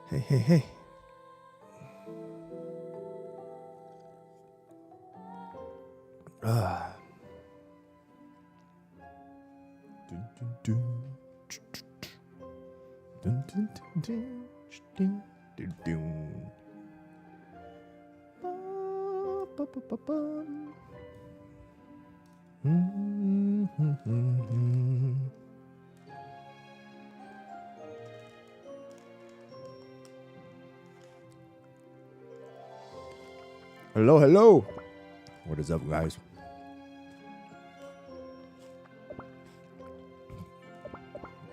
Hey, hey, hey. Hello, hello. What is up, guys?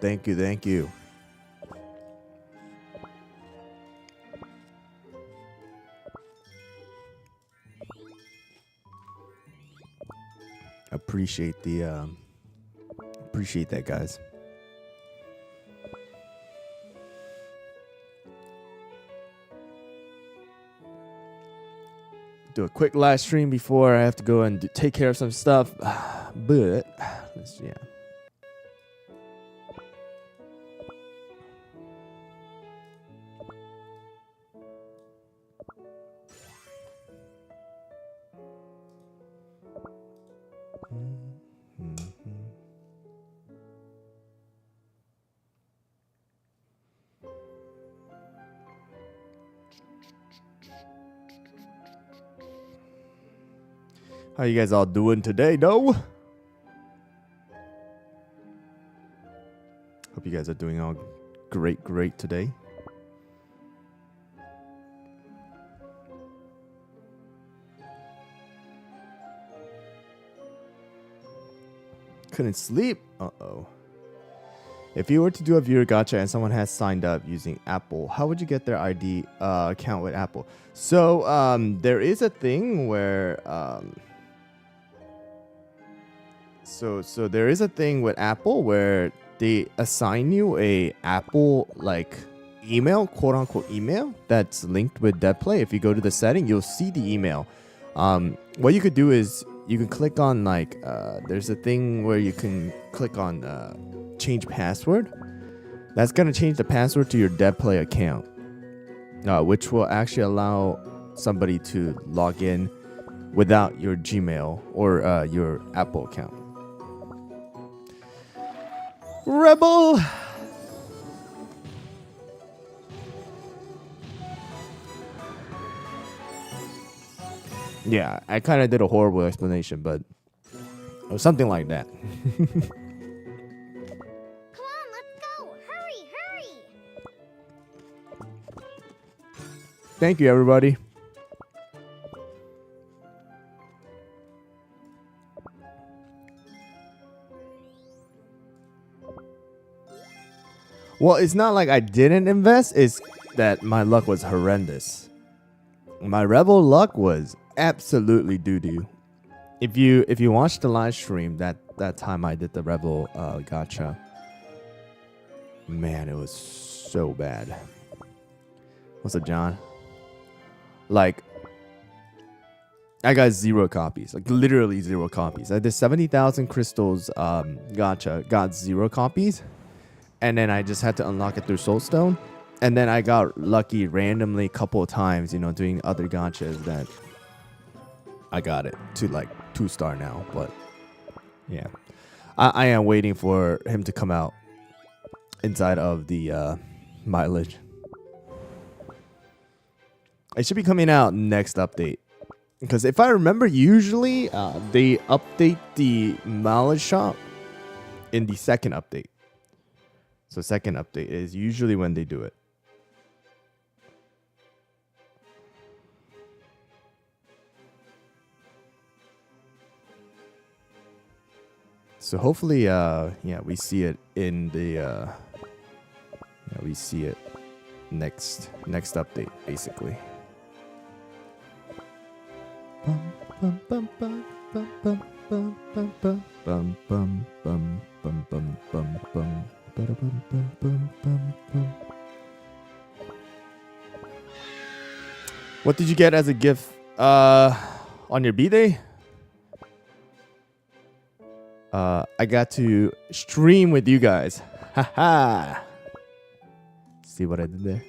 Thank you, thank you. Appreciate that, guys. Do a quick live stream before I have to go and take care of some stuff, but yeah. How you guys all doing today, though? Hope you guys are doing all great today. Couldn't sleep. Uh-oh. If you were to do a viewer gacha and someone has signed up using Apple, how would you get their ID account with Apple? So there is a thing where So there is a thing with Apple where they assign you a Apple like email, quote unquote email that's linked with DevPlay. If you go to the setting, you'll see the email. What you could do is you can click on like there's a thing where you can click on change password. That's gonna change the password to your DevPlay account, which will actually allow somebody to log in without your Gmail or your Apple account. Rebel. Yeah, I kind of did a horrible explanation, but it was something like that. Come on, let's go. Hurry, hurry. Thank you, everybody. Well, it's not like I didn't invest. It's that my luck was horrendous. My Rebel luck was absolutely doo-doo. If you watch the live stream that time I did the Rebel gacha, man, it was so bad. What's up, John? Like, I got 0 copies. Like, literally 0 copies. I did 70,000 crystals gacha, got 0 copies. And then I just had to unlock it through Soulstone. And then I got lucky randomly a couple of times, doing other gachas that I got it to like 2-star now. But yeah, I am waiting for him to come out inside of the mileage. It should be coming out next update. Because if I remember, usually they update the mileage shop in the second update. So second update is usually when they do it. So hopefully, we see it in the, we see it next update, basically. What did you get as a gift on your BDay? I got to stream with you guys. Haha. See what I did there?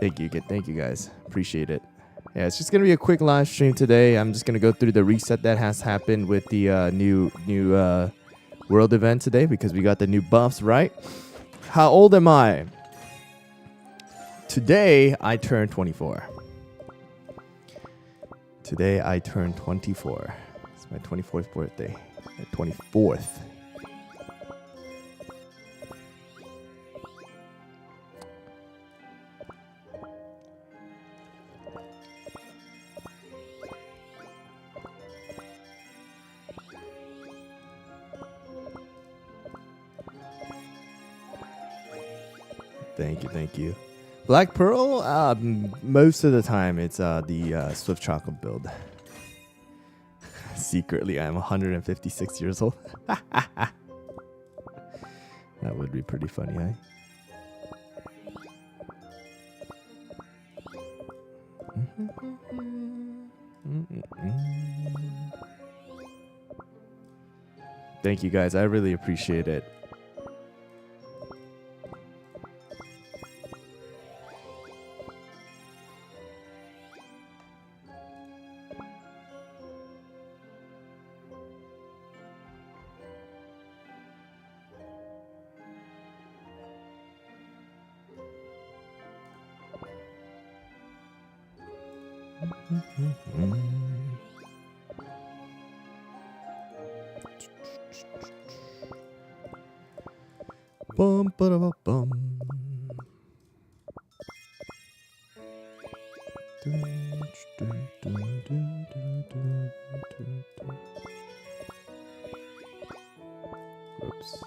Thank you guys. Appreciate it. Yeah, it's just gonna be a quick live stream today. I'm just gonna go through the reset that has happened with the new world event today because we got the new buffs, right? How old am I? Today I turned 24. Today I turned 24. It's my 24th birthday. My 24th. Thank you. Black Pearl, most of the time it's the Swift Chocolate build. Secretly, I'm 156 years old. That would be pretty funny, eh? Thank you guys, I really appreciate it. Bum ba da bum. Oops.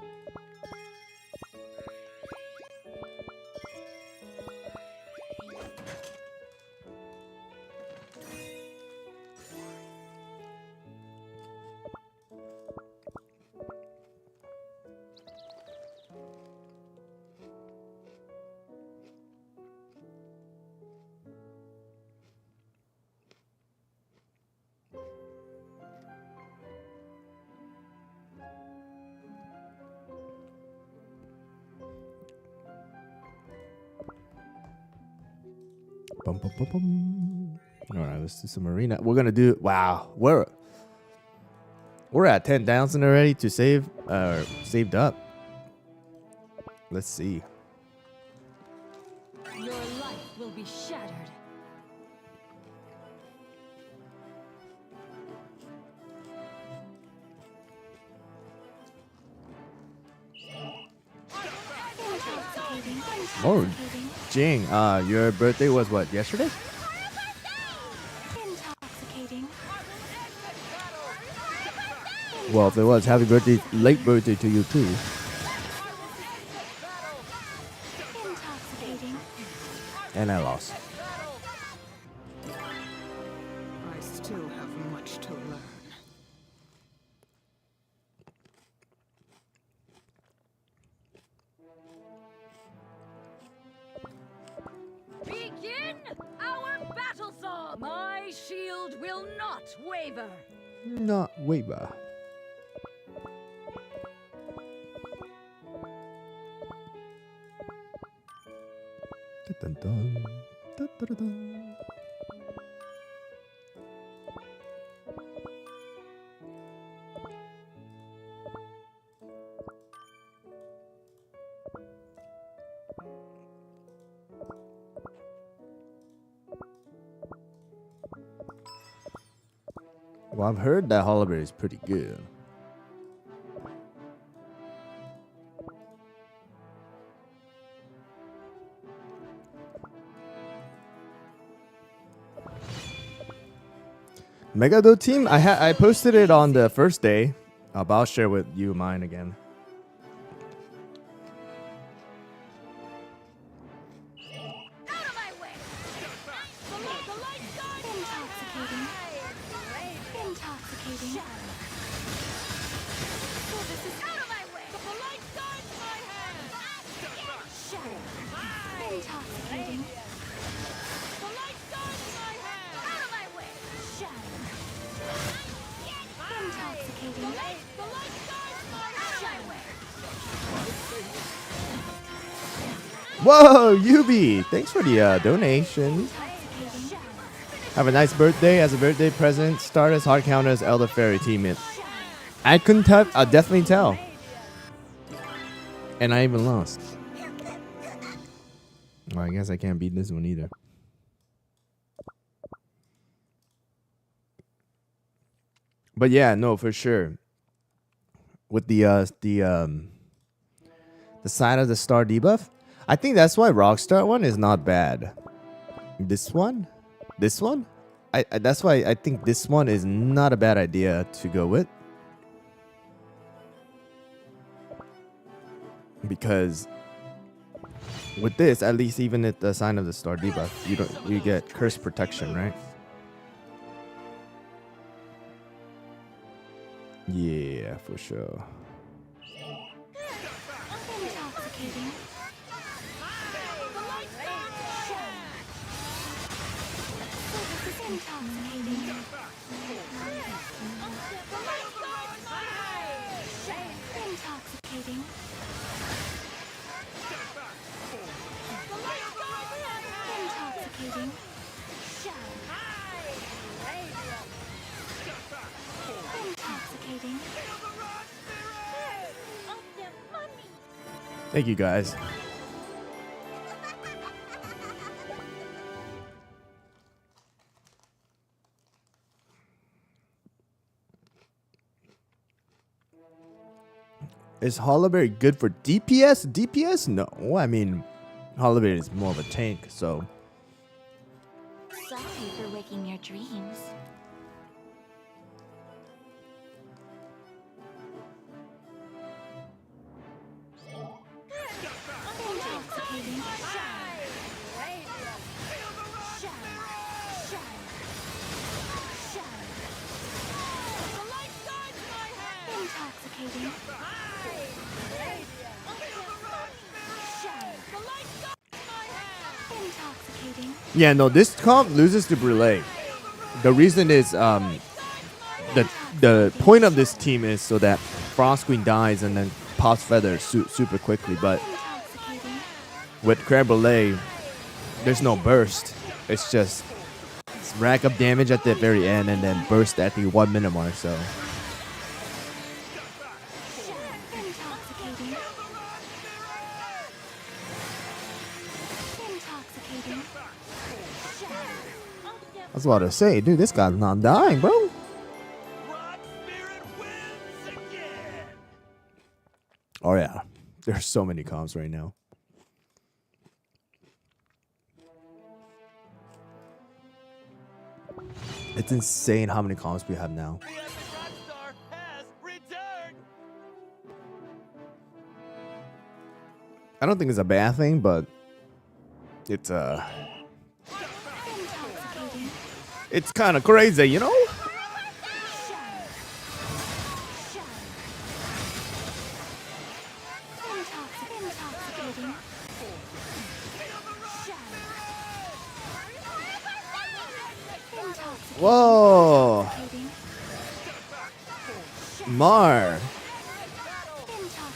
Bum, bum, bum, bum. All right, let's do some arena. We're gonna do. Wow, we're at 10,000 already to save. Saved up. Let's see. Your life will be shattered. Oh, Jing, your birthday was what, yesterday? Intoxicating. Well, if it was, happy birthday, late birthday to you too. Intoxicating. And I lost. I still have much to learn. Begin our battle song. My shield will not waver. Not waver. Dun, dun, dun, dun, dun, dun. Well, I've heard that Hollaberry is pretty good. Megado team, I posted it on the first day, but I'll share with you mine again. Out of my way. The light guard. Intoxicating. Intoxicating. So this is out of my way. The light guards my hand. Shadow. Intoxicating. The light guards my hand. Out of my way. Shadow. Intoxicating. The light guards my hand. Out of my way. Whoa, Yubi! Thanks for the donation. Have a nice birthday. As a birthday present, start as hard counter as Elder Fairy teammate. I couldn't tell. I'll definitely tell. And I even lost. Well, I guess I can't beat this one either. But yeah, no, for sure. With the sign of the star debuff, I think that's why Rockstar one is not bad. This one, that's why I think this one is not a bad idea to go with. Because with this, at least even at the sign of the star debuff, you get curse protection, right? Yeah, for sure. Intoxicating. Intoxicating. Intoxicating. Intoxicating. Intoxicating. Thank you guys. Is Hollowberry good for DPS? DPS? No. I mean, Hollowberry is more of a tank, so. Sorry for waking your dreams. Intoxicating. Intoxicating. Intoxicating. Yeah, no, this comp loses to Brûlé. The reason is the point of this team is so that Frost Queen dies and then pops feathers super quickly. But Intoxicating. with Creme Brûlée, there's no burst. It's just rack up damage at the very end and then burst at the 1 minute mark. So Intoxicating. Intoxicating. I was about to say, dude, this guy's not dying, bro. Oh yeah, there's so many comps right now. It's insane how many comps we have now. I don't think it's a bad thing, but it's Intoxicating. it's kind of crazy, you know? Intoxicating. Whoa, Mar.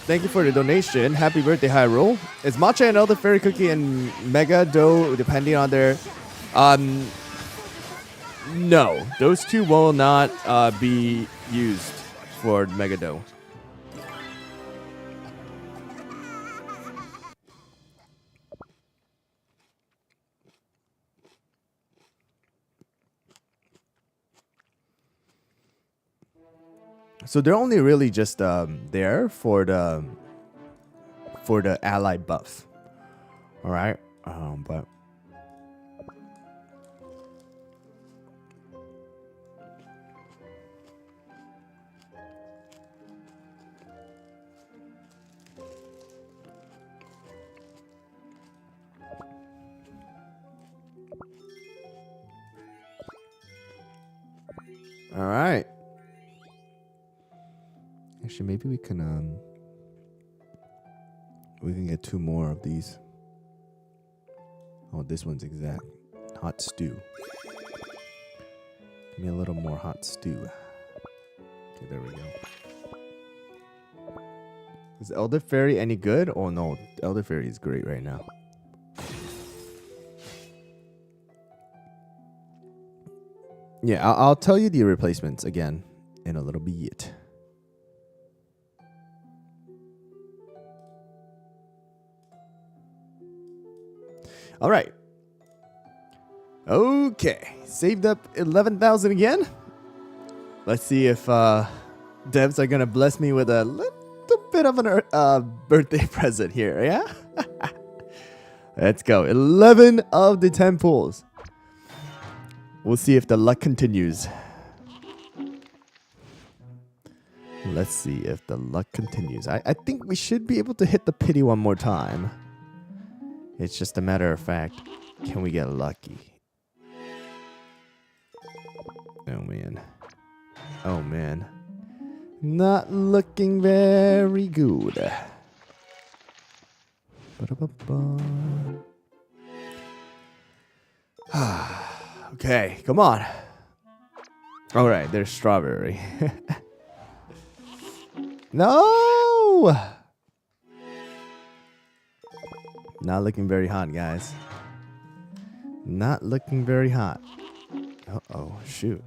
Thank you for the donation. Happy birthday, HyRoll. Is matcha and elder fairy cookie and mega dough depending on their no, those two will not be used for mega dough. So they're only really just there for the ally buff. All right, but all right. Actually, maybe we can get 2 more of these. Oh, this one's exact. Hot stew. Give me a little more hot stew. Okay, there we go. Is Elder Fairy any good? Oh no, Elder Fairy is great right now. Yeah, I'll tell you the replacements again in a little bit. All right. Okay, saved up 11,000 again. Let's see if devs are gonna bless me with a little bit of an birthday present here. Yeah. Let's go. 11 of the 10 pulls. We'll see if the luck continues. Let's see if the luck continues. I think we should be able to hit the pity one more time. It's just a matter of fact, can we get lucky? Oh man. Oh man. Not looking very good. Okay, come on. All right, there's strawberry. No! Not looking very hot, guys. Not looking very hot. Uh-oh, shoot.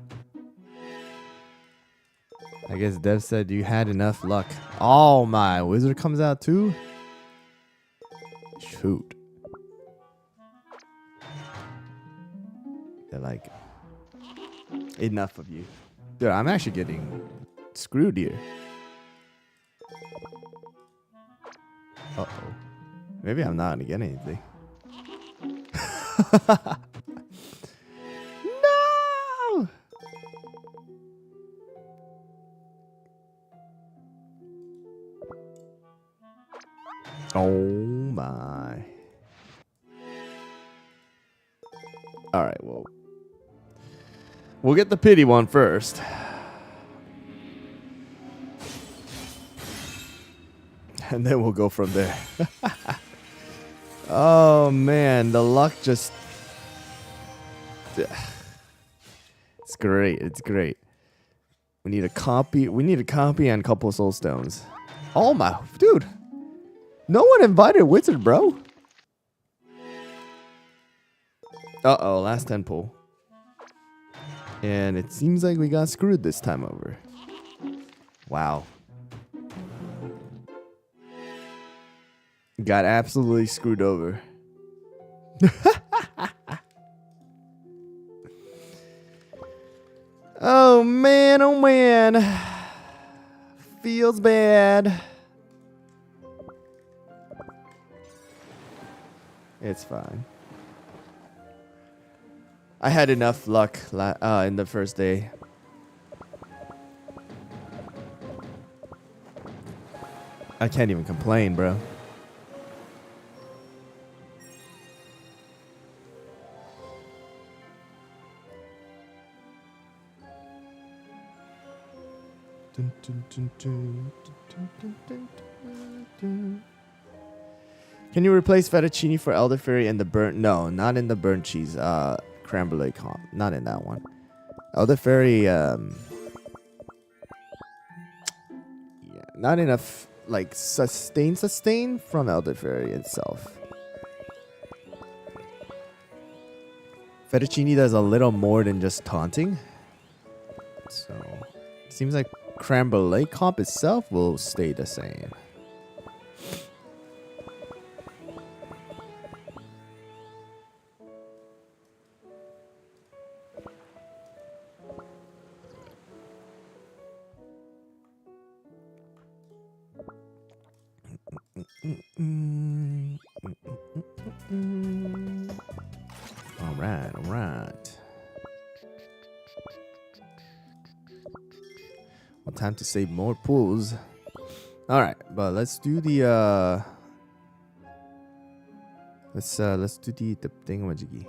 I guess Dev said you had enough luck. Oh my, wizard comes out too? Shoot. They're like, enough of you. Dude, I'm actually getting screwed here. Uh-oh. Maybe I'm not gonna get anything. No! Oh my. Alright, well. We'll get the pity one first. And then we'll go from there. Oh man, the luck just... It's great, it's great. We need a copy and a couple of soul stones. Oh my, dude. No one invited Wizard, bro. Uh-oh, last 10 pull. And it seems like we got screwed this time over. Wow. Got absolutely screwed over. Oh man, oh man. Feels bad. It's fine. I had enough luck in the first day. I can't even complain, bro. Can you replace fettuccine for elderberry in the burnt? No, not in the burnt cheese. Creme brulee comp. Not in that one. Elderberry. Yeah, not enough like sustain from elderberry itself. Fettuccine does a little more than just taunting. So it seems like creme brulee comp itself will stay the same. All right, all right. Well, time to save more pools. All right, but let's do the let's do the thingamajiggy.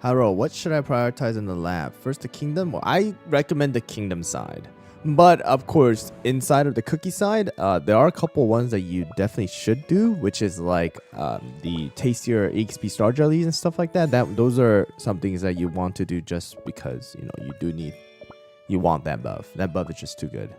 HyRoll, what should I prioritize in the lab? First, the kingdom? Well, I recommend the kingdom side. But of course, inside of the cookie side, there are a couple ones that you definitely should do, which is like the tastier EXP star jellies and stuff like that. Those are some things that you want to do just because you want that buff. That buff is just too good.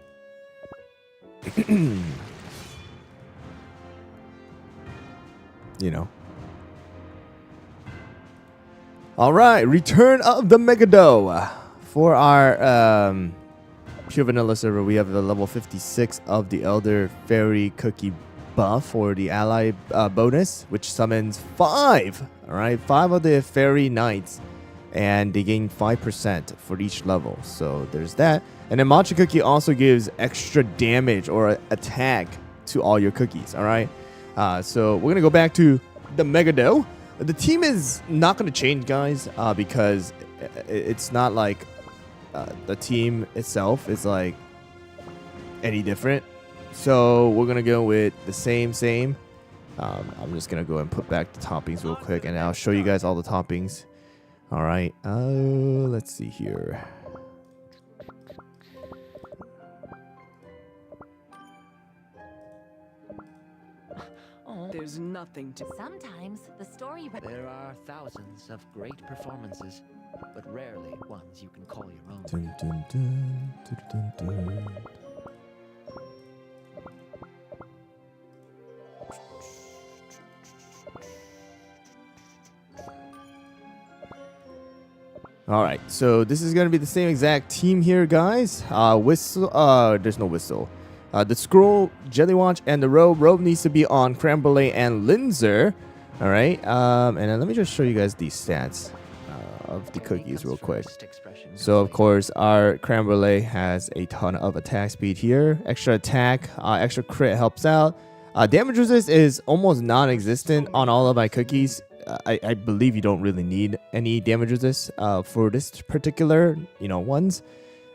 All right, Return of the Megado. For our pure vanilla server, we have the level 56 of the Elder Fairy Cookie buff or the ally bonus, which summons 5. All right, 5 of the Fairy Knights, and they gain 5% for each level. So there's that. And then Matcha Cookie also gives extra damage or attack to all your cookies. All right, so we're gonna go back to the Megado. The team is not gonna change, guys, because it's not like the team itself is like any different. So we're gonna go with the same. I'm just gonna go and put back the toppings real quick, and I'll show you guys all the toppings. All right. Let's see here. There's nothing to. Sometimes the story. There are thousands of great performances, but rarely ones you can call your own. Dun, dun, dun, dun, dun, dun. All right, so this is gonna be the same exact team here, guys. Whistle. There's no whistle. The scroll, jelly watch, and the robe. Robe needs to be on creme brulee and linzer. All right. And then let me just show you guys the stats of the cookies real quick. So of course, our creme brulee has a ton of attack speed here. Extra attack, extra crit helps out. Damage resist is almost non-existent on all of my cookies. I believe you don't really need any damage resist for this particular ones.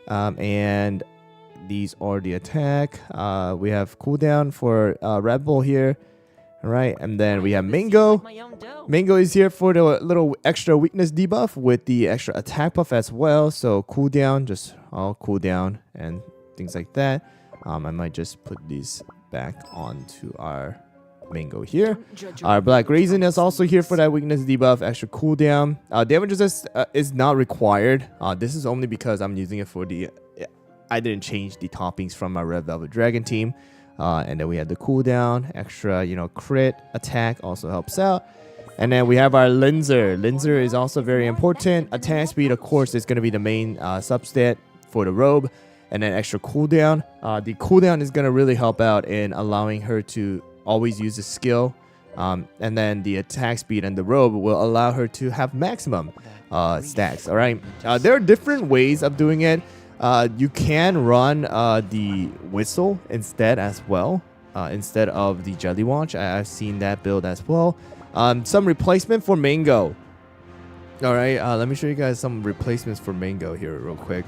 And these are the attack. We have cooldown for Red Bull here. All right, and then we have Mango. Mango is here for the little extra weakness debuff with the extra attack buff as well. So cooldown, just all cooldown and things like that. I might just put these back onto our Mango here. Our Black Raisin is also here for that weakness debuff, extra cooldown. Damage resist is not required. This is only because I'm using it for the. I didn't change the toppings from my Red Velvet Dragon team. And then we have the cooldown, extra, crit attack also helps out. And then we have our Linzer. Linzer is also very important. Attack speed, of course, is going to be the main substat for the robe. And then extra cooldown. The cooldown is going to really help out in allowing her to always use the skill. And then the attack speed and the robe will allow her to have maximum stacks. All right. There are different ways of doing it. You can run the whistle instead as well, instead of the jelly watch. I've seen that build as well. Some replacement for Mango. All right, let me show you guys some replacements for Mango here real quick.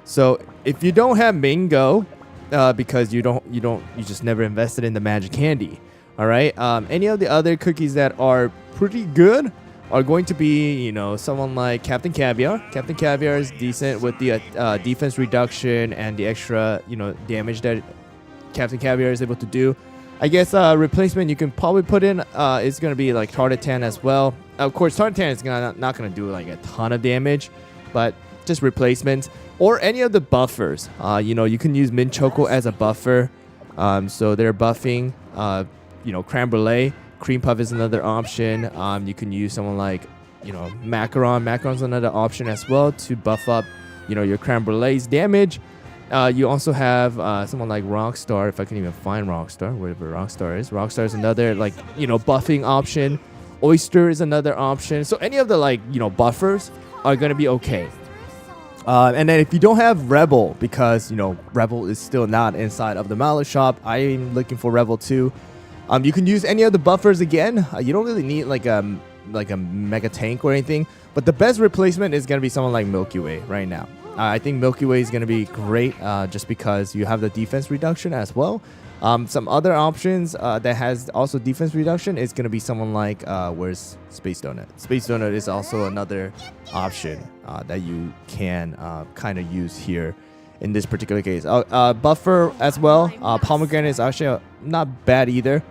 So if you don't have Mango, because you just never invested in the magic candy. All right, any of the other cookies that are pretty good are going to be, someone like Captain Caviar. Captain Caviar is decent with the defense reduction and the extra, damage that Captain Caviar is able to do. I guess replacement you can probably put in is going to be like Tartatan as well. Of course, Tartatan is not going to do like a ton of damage, but just replacements. Or any of the buffers. You can use Mint Choco as a buffer. So they're buffing, Creme Brulee. Cream Puff is another option. You can use someone like, Macaron. Macaron's another option as well to buff up, your Creme Brulee's damage. You also have someone like Rockstar, if I can even find Rockstar, wherever Rockstar is. Rockstar is another, buffing option. Oyster is another option. So any of the, buffers are going to be okay. And then if you don't have Rebel, because, Rebel is still not inside of the Mallet shop, I'm looking for Rebel too. You can use any of the buffers again. You don't really need like a mega tank or anything. But the best replacement is going to be someone like Milky Way right now. I think Milky Way is going to be great just because you have the defense reduction as well. Some other options that has also defense reduction is going to be someone like, where's Space Donut? Space Donut is also another option that you can kind of use here in this particular case. Buffer as well. Pomegranate is actually not bad either.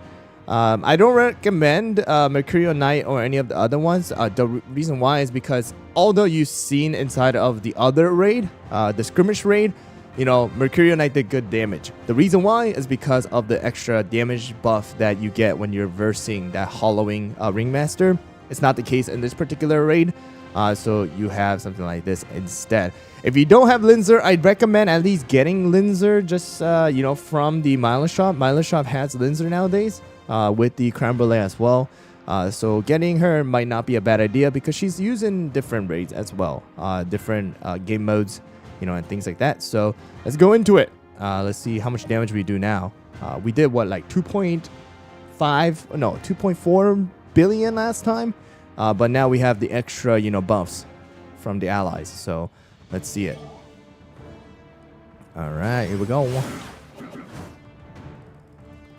I don't recommend Mercurial Knight or any of the other ones. The reason why is because although you've seen inside of the other raid, the skirmish raid, you know, Mercurial Knight did good damage. The reason why is because of the extra damage buff that you get when you're versing that hollowing Ringmaster. It's not the case in this particular raid. So you have something like this instead. If you don't have Linzer, I'd recommend at least getting Linzer just, you know, from the Milo Shop. Milo Shop has Linzer nowadays with the creme brulee as well. So getting her might not be a bad idea because she's using different raids as well. Different game modes, you know, and things like that. So let's go into it. Let's see how much damage we do now. We did what, like 2.4 billion last time. But now we have the extra, you know, buffs from the allies. So let's see it. All right, here we go.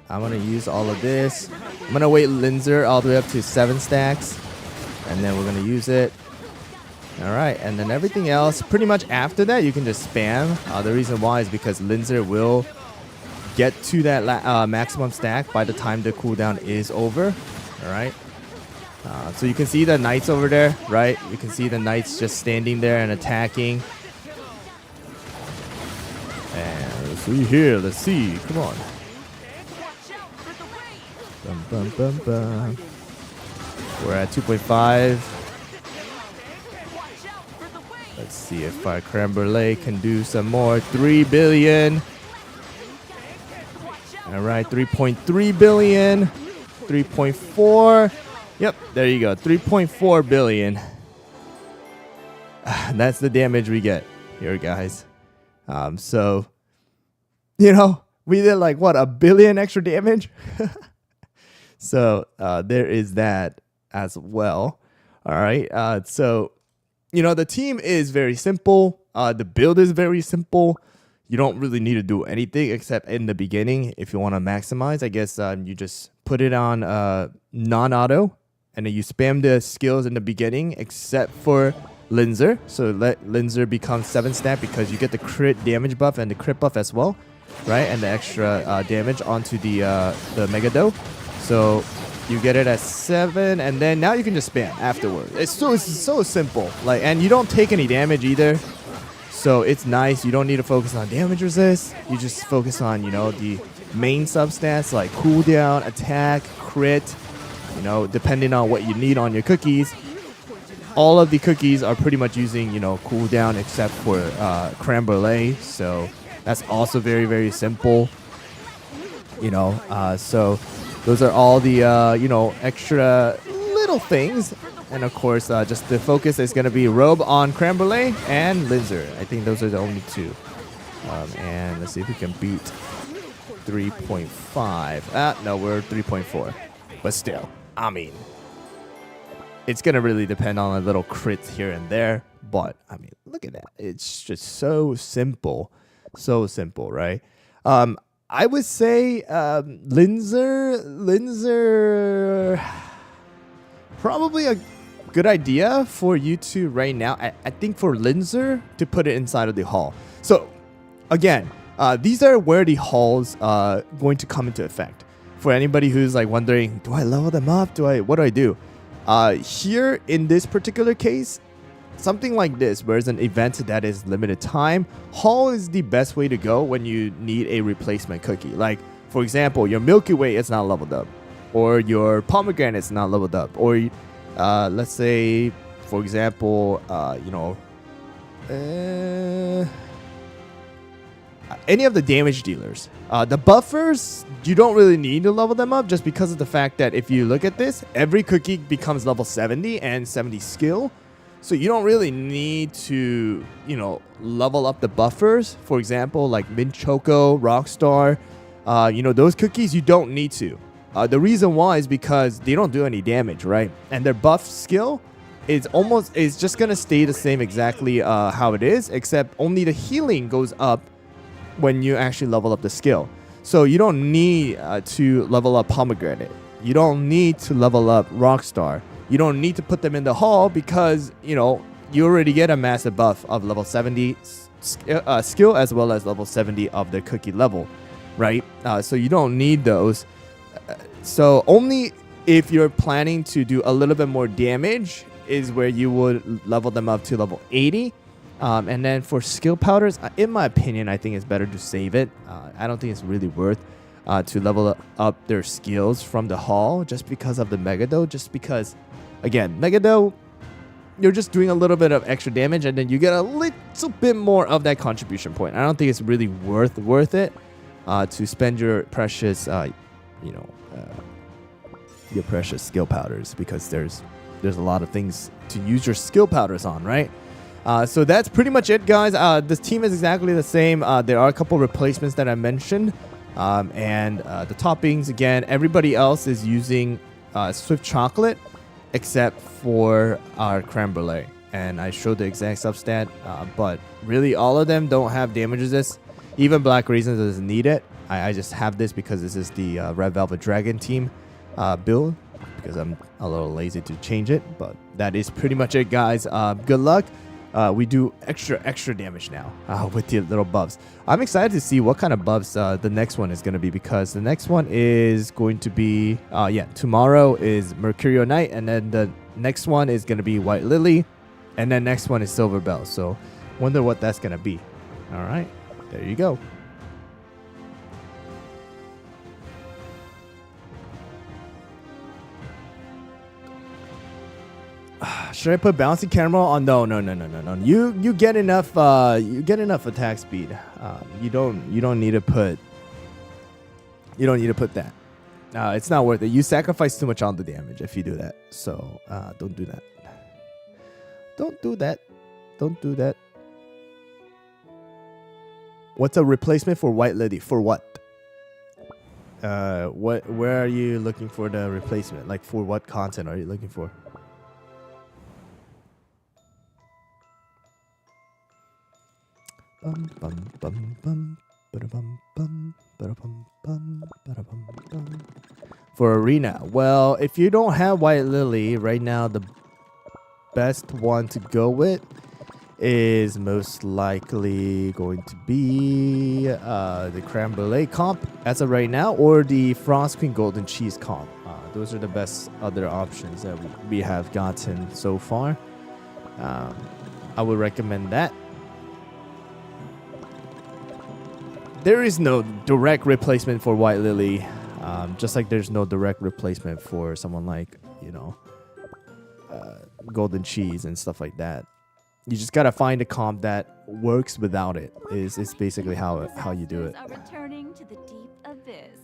I'm going to use all of this. I'm going to wait Linzer all the way up to 7 stacks. And then we're going to use it. All right, and then everything else, pretty much after that, you can just spam. The reason why is because Linzer will get to that maximum stack by the time the cooldown is over. All right. So you can see the knights over there, right? You can see the knights just standing there and attacking. And let's see here. Let's see. Come on. Bum, bum, bum, bum. We're at 2.5. Let's see if our creme brulee can do some more. 3 billion. All right, 3.3 billion. 3.4. Yep, there you go. 3.4 billion. That's the damage we get here, guys. So, you know, we did like, what, 1 billion extra damage? So, there is that as well. All right. So, you know, the team is very simple. The build is very simple. You don't really need to do anything except in the beginning. If you want to maximize, I guess you just put it on non-auto. And then you spam the skills in the beginning, except for Linzer. So let Linzer become 7 stack because you get the crit damage buff and the crit buff as well, right? And the extra damage onto the Megado. So you get it at 7, and then now you can just spam afterward. It's so simple. Like, and you don't take any damage either. So it's nice. You don't need to focus on damage resist. You just focus on, you know, the main substats like cooldown, attack, crit. You know, depending on what you need on your cookies. All of the cookies are pretty much using, you know, cooldown except for creme brulee. So that's also very, very simple. You know, so those are all the, you know, extra little things. And of course, just the focus is going to be Robe on creme brulee and Linzer. I think those are the only two. And let's see if we can beat 3.5. No, we're 3.4. But still. I mean, it's going to really depend on a little crits here and there. But, I mean, look at that. It's just so simple. So simple, right? I would say Linzer, probably a good idea for you to right now. I think for Linzer to put it inside of the hall. So, again, these are where the halls going to come into effect. For anybody who's like wondering, do I level them up? What do I do? Here in this particular case, something like this, where it's an event that is limited time, Hall is the best way to go when you need a replacement cookie. Like, for example, your Milky Way is not leveled up, or your Pomegranate is not leveled up, or let's say, for example, you know, any of the damage dealers. The buffers, you don't really need to level them up just because of the fact that if you look at this, every cookie becomes level 70 and 70 skill. So you don't really need to, you know, level up the buffers. For example, like Mint Choco, Rockstar, you know, those cookies, you don't need to. The reason why is because they don't do any damage, right? And their buff skill is just going to stay the same exactly how it is, except only the healing goes up when you actually level up the skill. So you don't need to level up Pomegranate. You don't need to level up Rockstar. You don't need to put them in the hall because, you know, you already get a massive buff of level 70 skill as well as level 70 of the cookie level, right? So you don't need those. So only if you're planning to do a little bit more damage is where you would level them up to level 80. And then for skill powders, in my opinion, I think it's better to save it. I don't think it's really worth to level up their skills from the hall just because of the Megado. Just because, again, Megado, you're just doing a little bit of extra damage and then you get a little bit more of that contribution point. I don't think it's really worth it to spend your precious, your precious skill powders, because there's a lot of things to use your skill powders on, right? So that's pretty much it, guys. This team is exactly the same. There are a couple replacements that I mentioned, and the toppings, again, everybody else is using Swift Chocolate except for our creme brulee, and I showed the exact substat, but really all of them don't have damage resist. Even Black Raisins doesn't need it. I just have this because this is the Red Velvet Dragon team build, because I'm a little lazy to change it. But that is pretty much it, guys. Good luck. We do extra damage now with the little buffs. I'm excited to see what kind of buffs the next one is going to be, because the next one is going to be tomorrow is Mercurial Knight, and then the next one is going to be White Lily, and then next one is Silver Bell. So wonder what that's going to be. All right, there you go. Should I put bouncy caramel on? No. You get enough. You get enough attack speed. You don't need to put. You don't need to put that. It's not worth it. You sacrifice too much on the damage if you do that. So don't do that. Don't do that. Don't do that. What's a replacement for White Lily? For what? Where are you looking for the replacement? Like, for what content are you looking for? For arena, well, if you don't have White Lily right now, the best one to go with is most likely going to be the Creme Brulee comp as of right now, or the Frost Queen Golden Cheese comp. Those are the best other options that we have gotten so far. I would recommend that. There is no direct replacement for White Lily, just like there's no direct replacement for someone like, Golden Cheese and stuff like that. You just gotta find a comp that works without it. Is basically how you do it. Are returning to the deep abyss.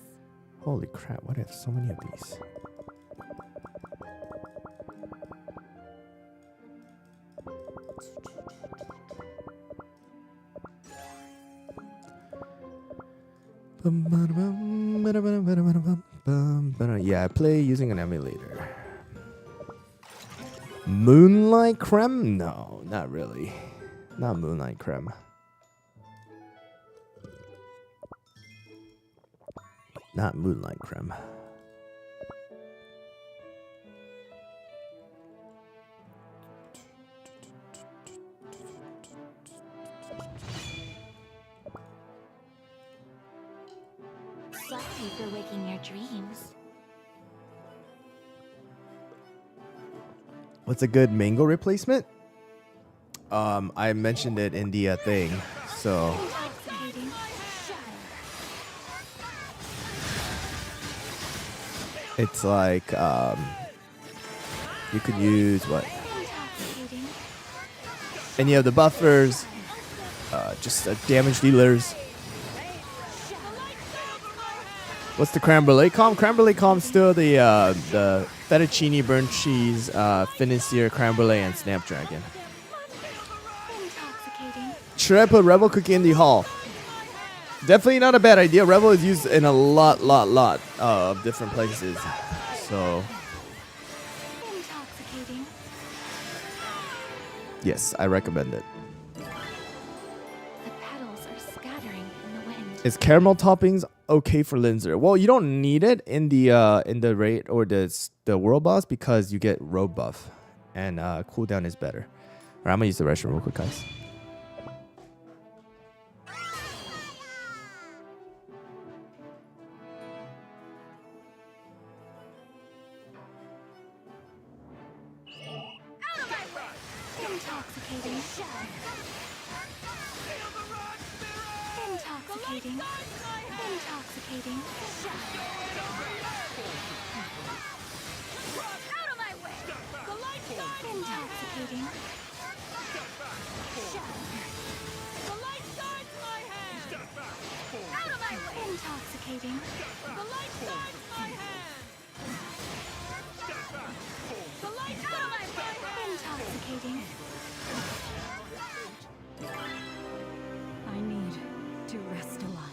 Holy crap! Why do I have so many of these? Yeah, I play using an emulator. Moonlight Creme? No, not really. Not Moonlight Creme. Not Moonlight Creme. Sorry for waking your dreams. What's a good mango replacement? I mentioned it in the thing, so Intoxicating. it's like you could use what? Intoxicating. Any of the buffers, just damage dealers. What's the creme brulee comp? Creme brulee comp still the fettuccine burnt cheese, financier, creme brulee, and snapdragon. Intoxicating. Should I put Rebel Cookie in the hall? Definitely not a bad idea. Rebel is used in a lot of different places. So Intoxicating. yes, I recommend it. The petals are scattering in the wind. Is caramel toppings okay for Linzer? Well, you don't need it in the raid or the world boss, because you get road buff and cooldown is better. Alright, I'm gonna use the restroom real quick, guys. Intoxicating shell. Intoxicating. Intoxicating shell. Out of my way! Intoxicating shell. The light guards my hand. Out of my way! Intoxicating. The light guards my hand. The light out of my way! Intoxicating. I need to rest a while.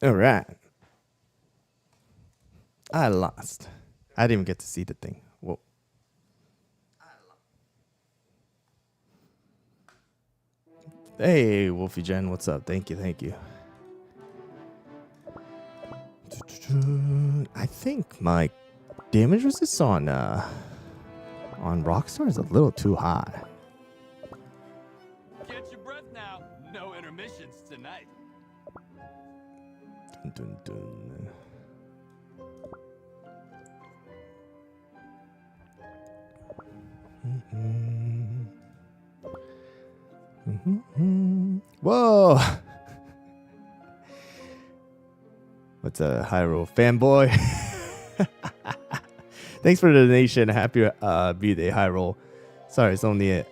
Alright. I lost. I didn't even get to see the thing. Whoa. Hey, Wolfie Jen, what's up? Thank you, thank you. I think my damage resist on Rockstar is a little too high. Get your breath now. No intermissions tonight. Dun, dun, dun. Whoa! What's a HyRoll fanboy? Thanks for the donation. Happy BDay HyRoll. Sorry, it's only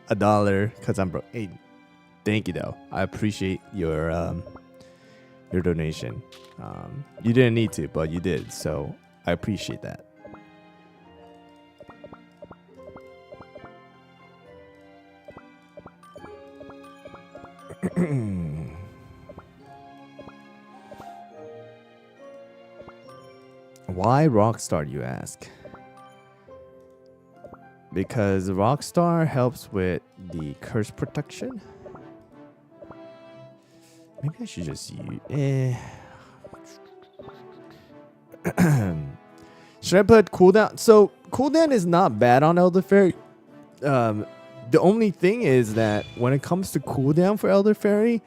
$1 because I'm broke. Hey, thank you though. I appreciate your donation. You didn't need to, but you did, so I appreciate that. Why Rockstar, you ask? Because Rockstar helps with the curse protection. Maybe I should just use. Should I put cooldown? So cooldown is not bad on Elder Fair. The only thing is that when it comes to cooldown for Elder Fairy,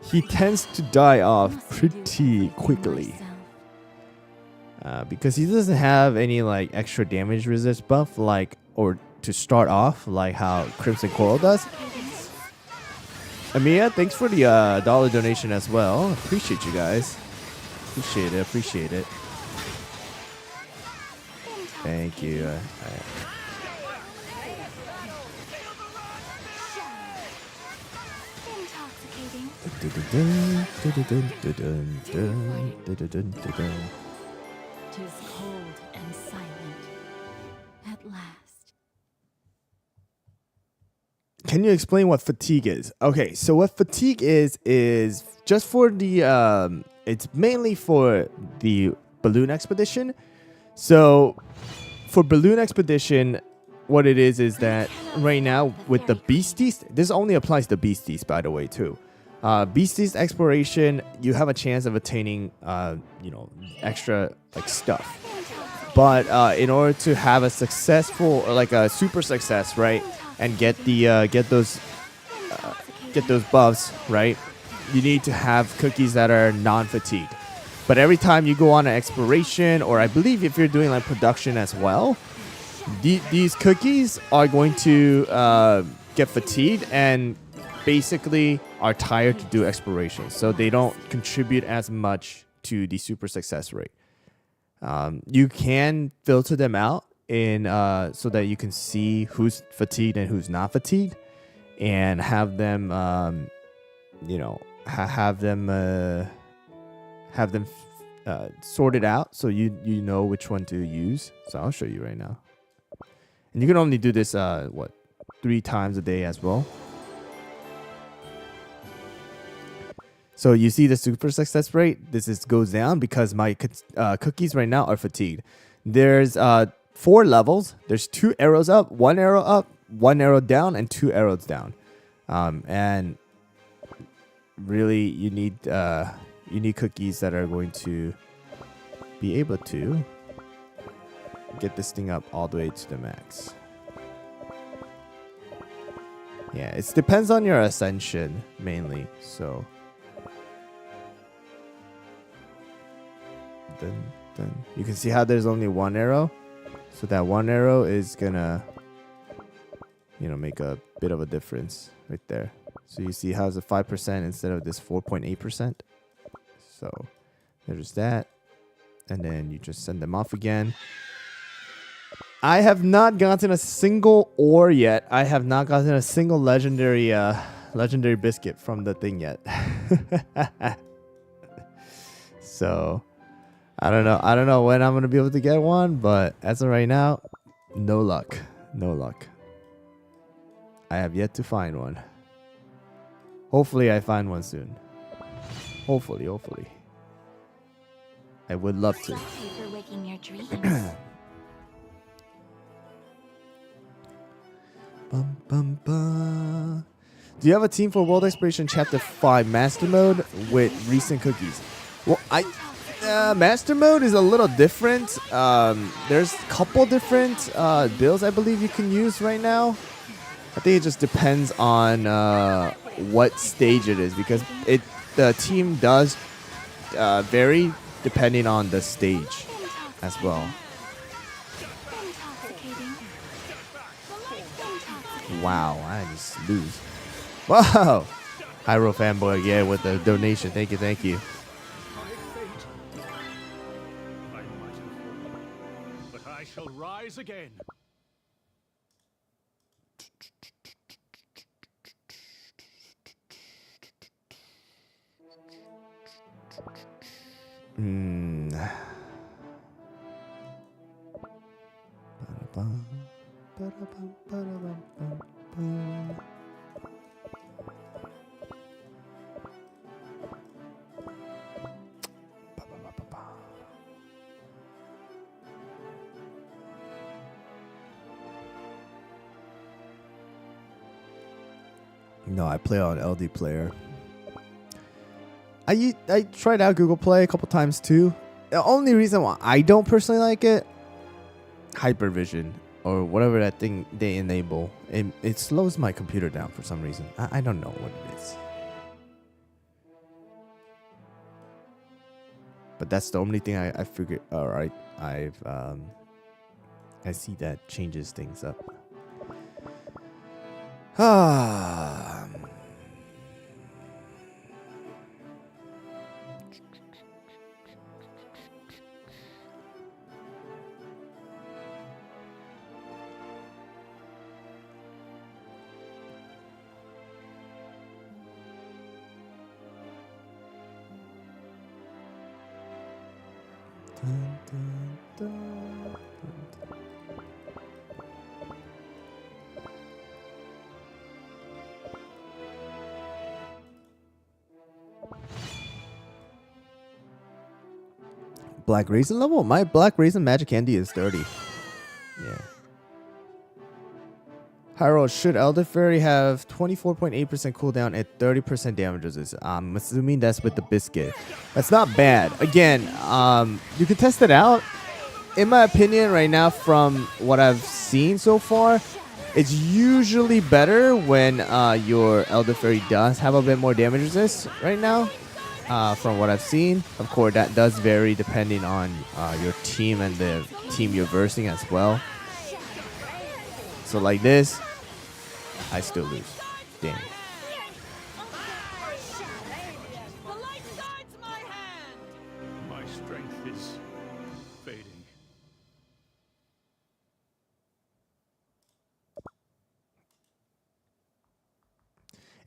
he tends to die off pretty quickly. Because he doesn't have any like extra damage resist buff like or to start off like how Crimson Coral does. Amia, thanks for the $1 donation as well. Appreciate you guys. Appreciate it. Thank you. Intoxicating. 'Tis cold and silent. At last. Can you explain what fatigue is? Okay, so what fatigue is just for the it's mainly for the balloon expedition. So for balloon expedition, what it is that right now with the beasties, this only applies to beasties by the way too. Beasties exploration, you have a chance of attaining extra like stuff. But in order to have a successful or like a super success, right, and get the get those buffs, right, you need to have cookies that are non-fatigued. But every time you go on an exploration, or I believe if you're doing like production as well, these cookies are going to get fatigued and basically are tired to do exploration, so they don't contribute as much to the super success rate. You can filter them out in so that you can see who's fatigued and who's not fatigued, and have them have them sorted out so you know which one to use. So I'll show you right now, and you can only do this 3 times a day as well. So you see the super success rate. This goes down because my cookies right now are fatigued. There's 4 levels. There's 2 arrows up, 1 arrow up, 1 arrow down, and 2 arrows down. And really, you need cookies that are going to be able to get this thing up all the way to the max. Yeah, it depends on your ascension mainly. So. Then you can see how there's only 1 arrow, so that 1 arrow is gonna make a bit of a difference right there. So you see how it's a 5% instead of this 4.8%. So there's that, and then you just send them off again. I have not gotten a single ore yet. I have not gotten a single legendary biscuit from the thing yet. So I don't know when I'm gonna be able to get one, but as of right now, no luck. I have yet to find one. Hopefully I find one soon. Hopefully. I would love to. Thank you for waking your dreams. Bum, bum, bum. Do you have a team for World Exploration Chapter 5 Master Mode with recent cookies? Well, Master Mode is a little different. There's a couple different builds I believe you can use right now. I think it just depends on what stage it is, because the team does vary depending on the stage as well. Wow, I just lose. Wow! Hyro fanboy again with the donation. Thank you. I might have fallen, but I shall rise again. No, I play on LD Player. I tried out Google Play a couple times too. The only reason why I don't personally like it, hypervision. or whatever that thing they enable, it slows my computer down for some reason. I don't know what it is. But that's the only thing I figured. All right, I see that changes things up. Ah. Dun, dun, dun, dun. Black Raisin level? My Black Raisin Magic Candy is 30. Yeah. Hyrule, should Elder Fairy have 24.8% cooldown and 30% damage resist? I'm assuming that's with the biscuit. That's not bad. Again, you can test it out. In my opinion, right now, from what I've seen so far, it's usually better when your Elder Fairy does have a bit more damage resist right now. From what I've seen, of course, that does vary depending on your team and the team you're versing as well. So like this, I still lose. Damn. My strength is fading.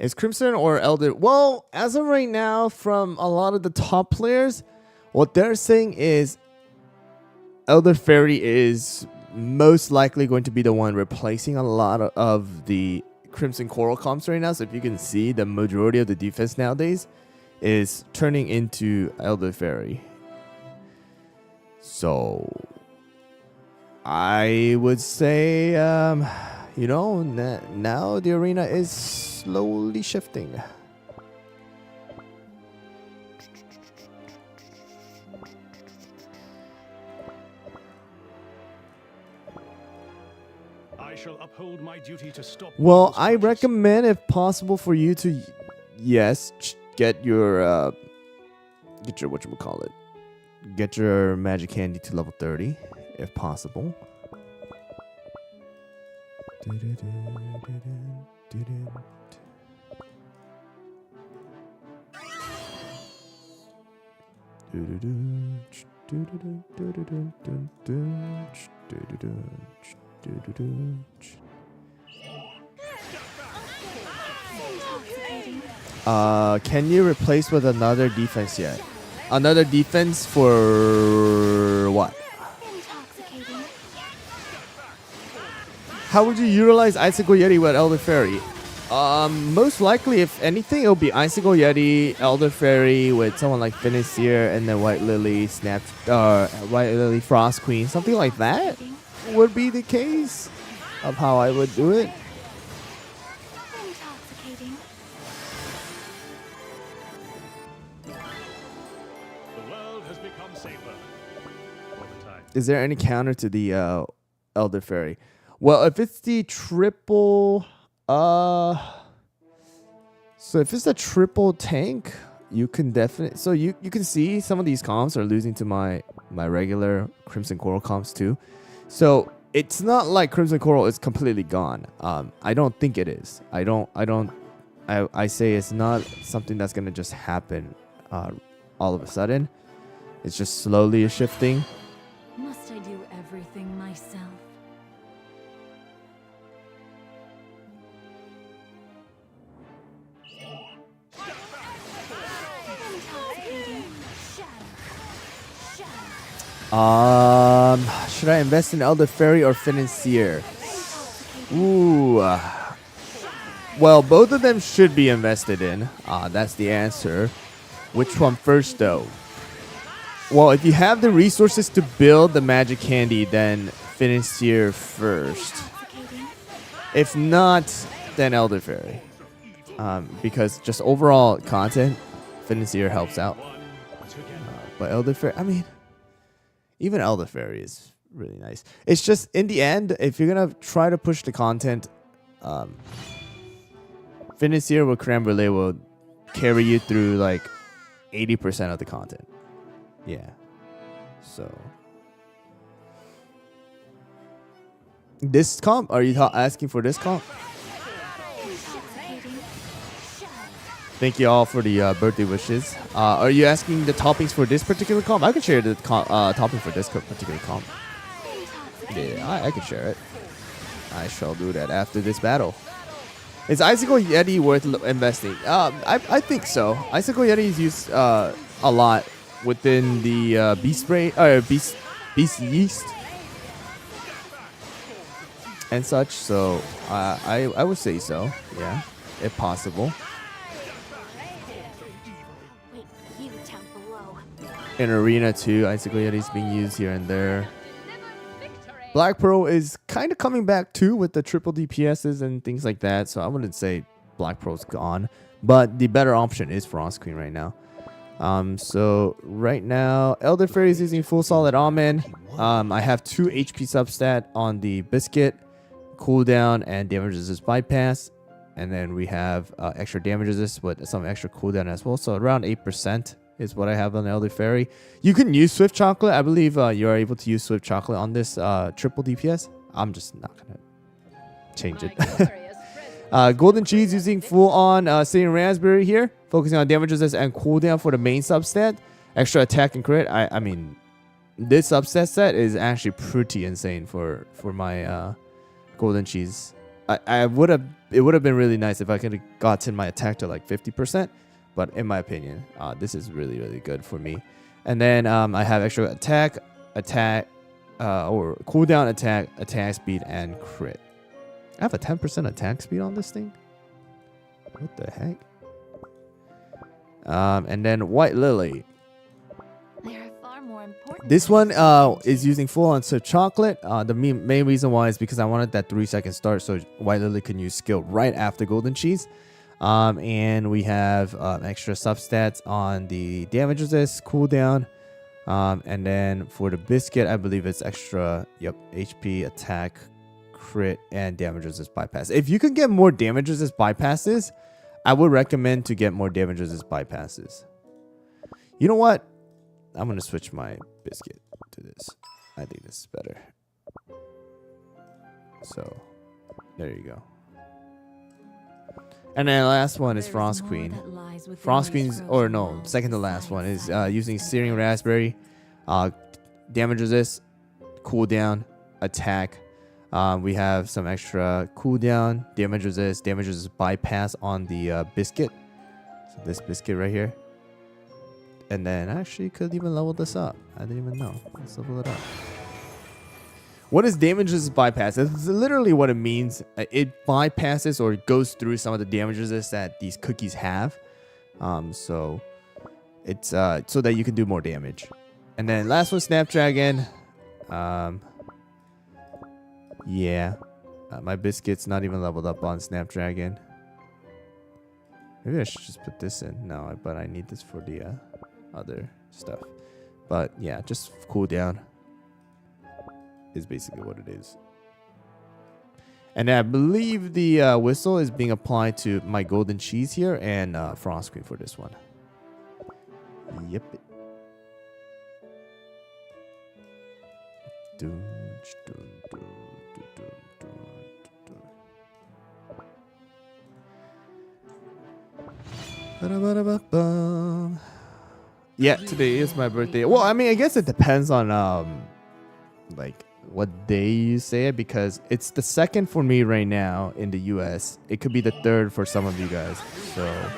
Is Crimson or Elder? Well, as of right now, from a lot of the top players, what they're saying is Elder Fairy is most likely going to be the one replacing a lot of the Crimson Coral comps right now. So if you can see, the majority of the defense nowadays is turning into Elder Fairy. So I would say, you know, now the arena is slowly shifting. I shall uphold my duty to stop. Well, evil I scourges. recommend, if possible, for you to, yes, get your whatchamacallit, get your magic candy to level 30, if possible. Can you replace with another defense yet? Another defense for what? Intoxicating. How would you utilize Icicle Yeti with Elder Fairy? Most likely, if anything, it'll be Icicle Yeti, Elder Fairy with someone like Financier, and then White Lily, White Lily Frost Queen, something like that would be the case of how I would do it. Intoxicating. The world has become safer all the time. Is there any counter to the Elder Fairy? Well, if it's the triple, so if it's a triple tank, you can definitely. So you can see some of these comps are losing to my regular Crimson Coral comps too. So it's not like Crimson Coral is completely gone. I don't think it is. I say it's not something that's gonna just happen all of a sudden. It's just slowly shifting. Must I do everything myself? Intoxicating. Should I invest in Elder Fairy or Financier? Ooh. Well, both of them should be invested in. That's the answer. Which one first, though? Well, if you have the resources to build the magic candy, then Financier first. If not, then Elder Fairy. Because just overall content, Financier helps out. But Elder Fairy, I mean, even Elder Fairy is really nice. It's just in the end, if you're gonna try to push the content, Financier with Creme Brulee will carry you through like 80% of the content. Yeah. So this comp? Are you asking for this comp? Thank you all for the birthday wishes. Are you asking the toppings for this particular comp? I can share the topping for this particular comp. Yeah, I can share it. I shall do that after this battle. Is Icicle Yeti worth investing? I think so. Icicle Yeti is used a lot within the Beast Yeast and such. So I would say so. Yeah, if possible. In Arena too, Icicle Yeti is being used here and there. Black Pearl is kind of coming back too with the triple DPSs and things like that. So I wouldn't say Black Pearl's gone, but the better option is Frost Queen right now. So right now, Elder Fairy is using full solid almond. I have 2 HP substat on the biscuit, cooldown and damage resist bypass, and then we have extra damage resist with some extra cooldown as well. So around 8%. Is what I have on the Elder Fairy. You can use Swift Chocolate. I believe you are able to use Swift Chocolate on this triple DPS. I'm just not going to change it. Golden Cheese using full on Saiyan Raspberry here. Focusing on damage resist and cooldown for the main substat. Extra attack and crit. I mean, this substat set is actually pretty insane for my Golden Cheese. It would have been really nice if I could have gotten my attack to like 50%. But in my opinion, this is really, really good for me. And then I have extra attack, or cooldown attack speed, and crit. I have a 10% attack speed on this thing? What the heck? And then White Lily. There are far more important. This one is using full on Swift Chocolate. The main reason why is because I wanted that 3-second start so White Lily can use skill right after Golden Cheese. And we have extra substats on the damage resist cooldown. And then for the biscuit, I believe it's extra HP, attack, crit, and damage resist bypass. If you can get more damage resist bypasses, I would recommend to get more damage resist bypasses. You know what? I'm gonna switch my biscuit to this. I think this is better. So there you go. And then the last one is Frost Queen. Frost Queen's, or no, second to last one is using Searing Raspberry, damage resist, cooldown, attack. We have some extra cooldown, damage resist bypass on the biscuit. So this biscuit right here. And then actually could even level this up. I didn't even know. Let's level it up. What is damage resist bypass? It's literally what it means. It bypasses or goes through some of the damage resist that these cookies have. So it's so that you can do more damage. And then last one, Snapdragon. Yeah. My biscuit's not even leveled up on Snapdragon. Maybe I should just put this in. No, but I need this for the other stuff. But yeah, just cooldown is basically what it is. And I believe the whistle is being applied to my Golden Cheese here and Frost Queen for this one. Yep. Yeah, today is my birthday. Well, I mean, I guess it depends on like what day you say it, because it's the 2nd for me right now in the US. It could be the 3rd for some of you guys. So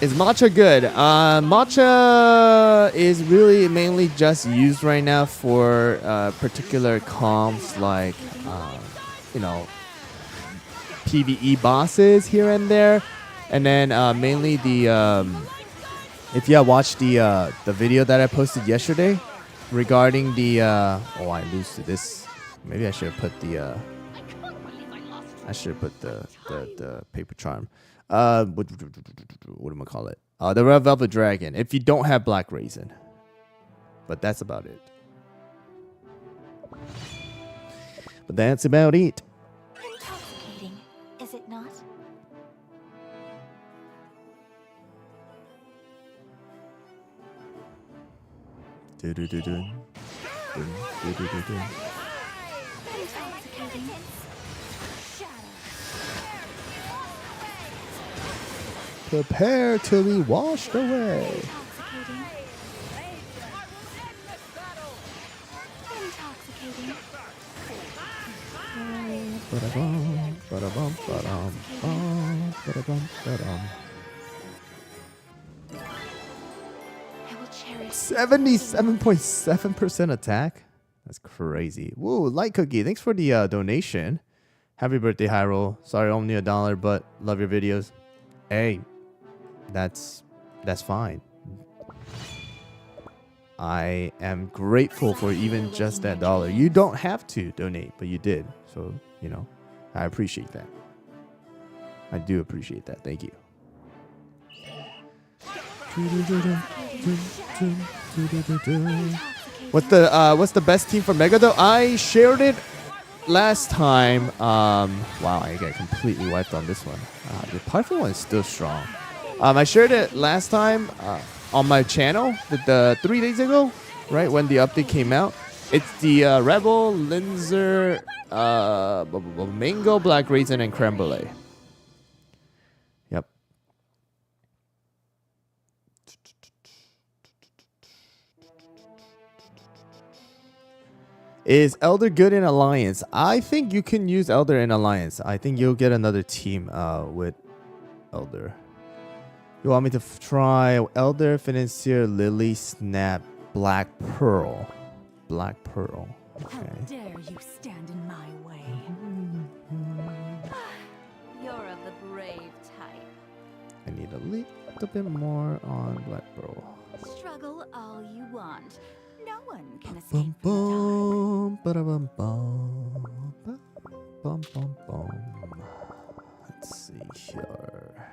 is matcha good? Matcha is really mainly just used right now for particular comps like you know, PvE bosses here and there, and then mainly the if you have watched the video that I posted yesterday regarding the oh, I lose to this. Maybe I should have put the the paper charm. What am I call it? The Red Velvet Dragon. If you don't have Black Raisin. But that's about it. But that's about it. Intoxicating, is it not? Do-do-do-do. Do-do-do-do. Intoxicating. Prepare to be washed away. Intoxicating. Intoxicating. Ba-da-bum, ba-da-bum, ba-dum, bum, ba-da-bum, ba-dum. I will cherish 77.7% attack? That's crazy. Whoa, Light Cookie, thanks for the donation. Happy birthday, HyRoll. Sorry, only $1, but love your videos. Hey, that's fine. I am grateful for even just that dollar. You don't have to donate, but you did. So, you know, I appreciate that. I do appreciate that. Thank you. What's the best team for Mega though? I shared it last time. Wow, I got completely wiped on this one. The Parfait one is still strong. I shared it last time on my channel the 3 days ago, right when the update came out. It's the Rebel, Linzer, Mango, Black Raisin, and Creme Brulee. Yep. Is Elder good in Alliance? I think you can use Elder in Alliance. I think you'll get another team with Elder. You want me to try Elder, Financier, Lily, Snap, Black Pearl. Black Pearl. How Okay. dare you stand in my way? You're of the brave type. I need a little bit more on Black Pearl. Struggle all you want. No one can Bum escape from bum, ba-da-bum bum, bum bum bum. Let's see here.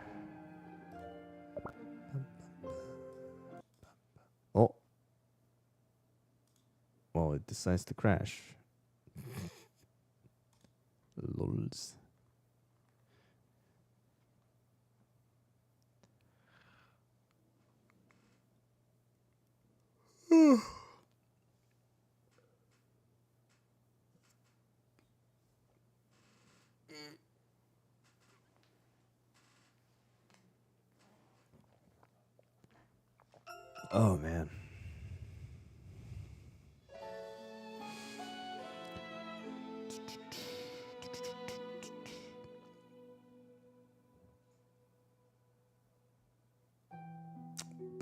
Oh. Well, it decides to crash. Lols. Oh man.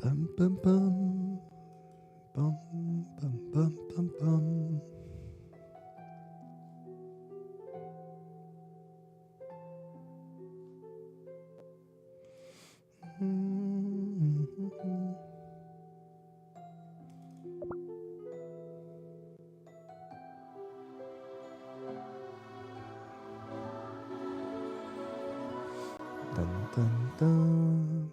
Bum bum bum. Bum bum bum bum bum. Dun dun dun.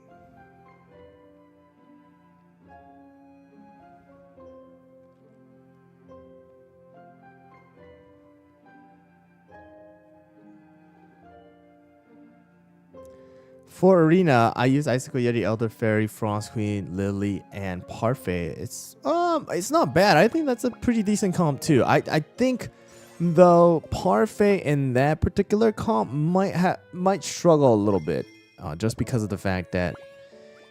For Arena, I use Icicle Yeti, Elder Fairy, Frost Queen, Lily, and Parfait. It's not bad. I think that's a pretty decent comp too. I think though Parfait in that particular comp might struggle a little bit, just because of the fact that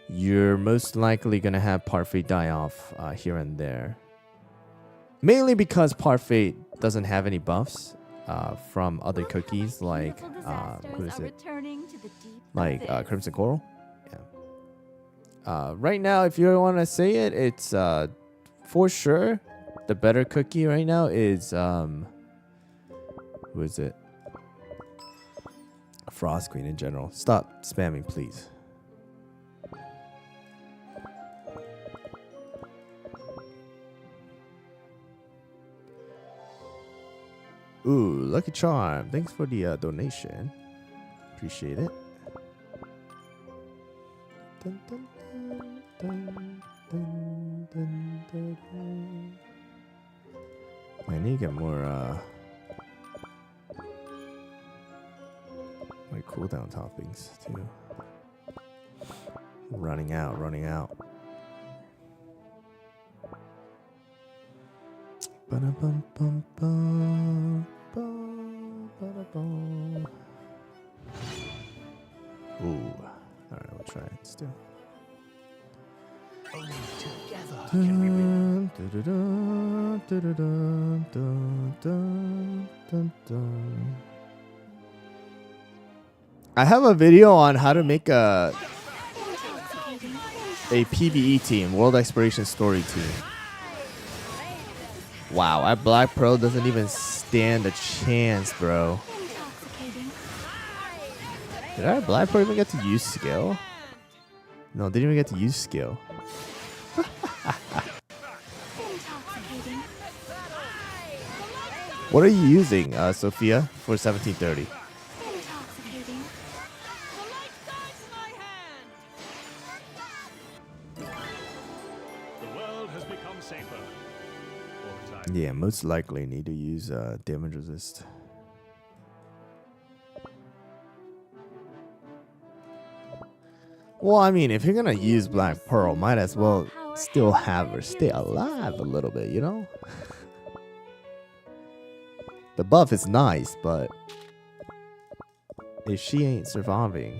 you're most likely gonna have Parfait die off here and there. Mainly because Parfait doesn't have any buffs from other cookies like who is it? Like Crimson Coral. Yeah. Right now, if you want to say it, it's for sure the better cookie right now is who is it? Frost Queen in general. Stop spamming, please. Ooh, Lucky Charm. Thanks for the donation. Appreciate it. dun, dun, dun, dun, dun, dun, dun. I need to get more like cooldown toppings too. Running out. Ba-da-bum-bum-bum, bum, ba-da-bum. Ooh. Alright, we'll try it still. Only together can we win. Dun, dun, dun, dun, dun, dun. I have a video on how to make a PvE team, World Exploration Story team. Wow, our Black Pearl doesn't even stand a chance, bro. Did our Black Pearl even get to use skill? No, didn't even get to use skill. What are you using, Sophia, for 1730? The world has become safer. All the time. Yeah, most likely need to use damage resist. Well, I mean, if you're gonna use Black Pearl, might as well still have her stay alive a little bit, you know? The buff is nice, but if she ain't surviving...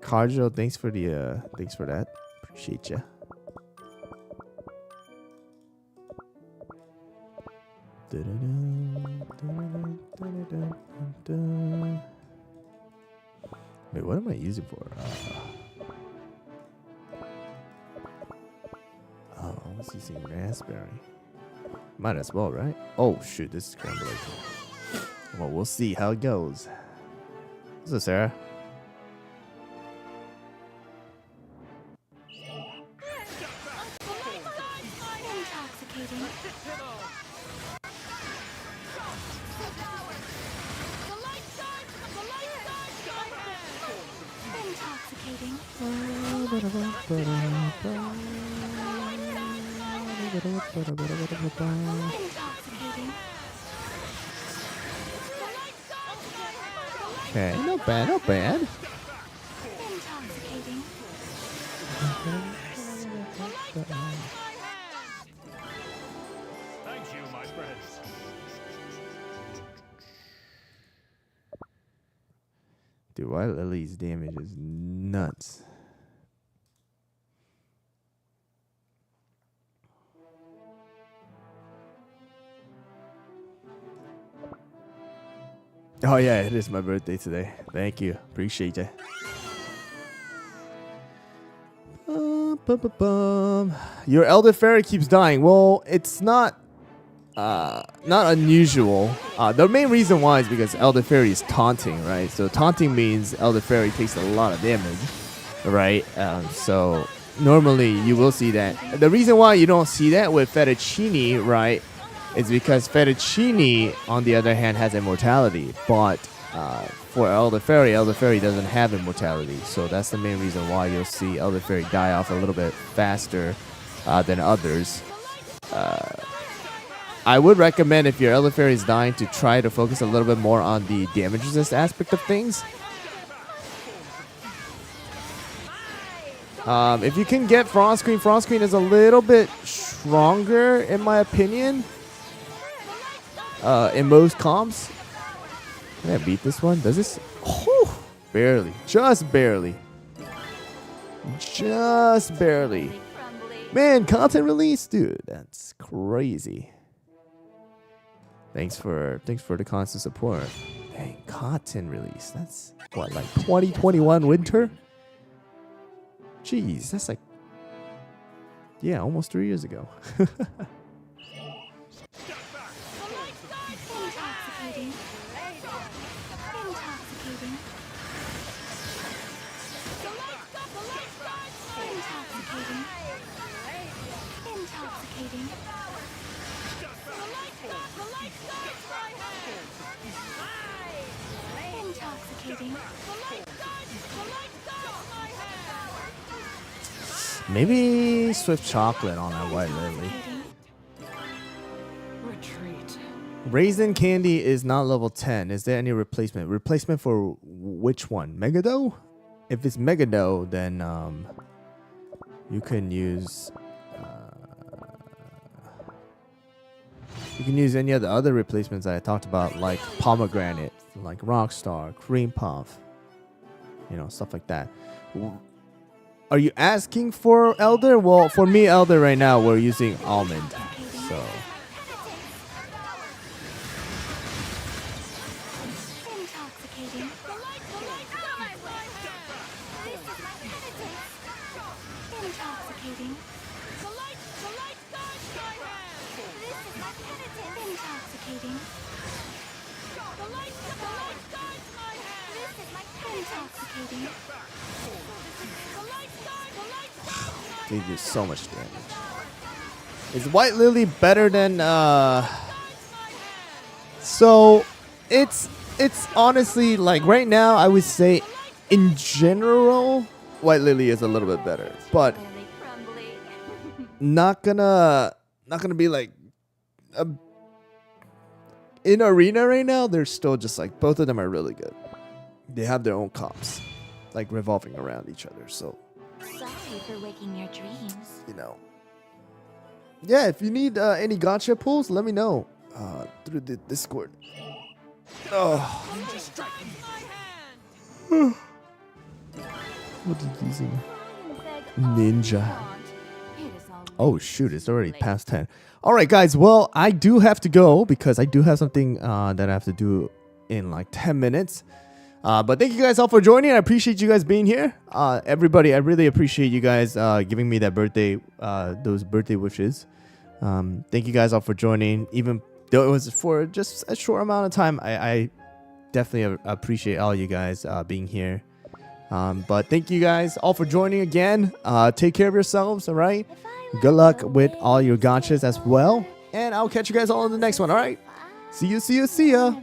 Carjo, thanks for that. Appreciate ya. Wait, what am I using for? Oh, I was using raspberry. Might as well, right? Oh shoot, this is scrambling. Well, we'll see how it goes. What's up, Sarah? Okay, not bad, not bad. Thank you, my friends. Dude, why Lily's damage is nuts. Oh yeah, it is my birthday today. Thank you. Appreciate it. Your Elder Fairy keeps dying. Well, it's not unusual. The main reason why is because Elder Fairy is taunting, right? So taunting means Elder Fairy takes a lot of damage, right? So normally you will see that. The reason why you don't see that with Fettuccine, right, is because Fettuccine, on the other hand, has immortality. But for Elder Fairy doesn't have immortality. So that's the main reason why you'll see Elder Fairy die off a little bit faster than others. I would recommend, if your Elder Fairy is dying, to try to focus a little bit more on the damage resist aspect of things. If you can get Frost Queen is a little bit stronger, in my opinion, in most comps. Can I beat this one? Does this? Oh, barely. Just barely. Just barely. Man, content release? Dude, that's crazy. Thanks for the constant support. Dang, content release. That's what, like 2021 winter? Jeez, that's like, yeah, almost 3 years ago. intoxicating. Maybe Swift Chocolate on that White Lily. Retreat. Raisin Candy is not level 10. Is there any replacement? Replacement for which one? Megado? If it's Megado, then you can use any of the other replacements that I talked about, like Pomegranate, like Rockstar, Cream Puff, stuff like that. Are you asking for Elder? Well, for me, Elder right now, we're using Almond. So Intoxicating. Out of my way! This is my penitence. Intoxicating. The light guides my hand. This is my penitence. Intoxicating. The light guides my hand. This is my penitence. Intoxicating. they do so much damage. Is White Lily better than So it's honestly, like, right now I would say in general White Lily is a little bit better, but Lily crumbly. not gonna be like in arena right now. They're still just like, both of them are really good. They have their own comps, like revolving around each other. So Sorry for waking your dreams. yeah, if you need any gacha pulls, let me know through the Discord. Oh, what is using? Ninja. Oh shoot, it's already past 10. All right, guys. Well, I do have to go because I do have something that I have to do in like 10 minutes. But thank you guys all for joining. I appreciate you guys being here. Everybody, I really appreciate you guys giving me that those birthday wishes. Thank you guys all for joining. Even though it was for just a short amount of time, I definitely appreciate all you guys being here. But thank you guys all for joining again. Take care of yourselves, all right? Good luck with all your gachas as well. And I'll catch you guys all in the next one, all right? See ya.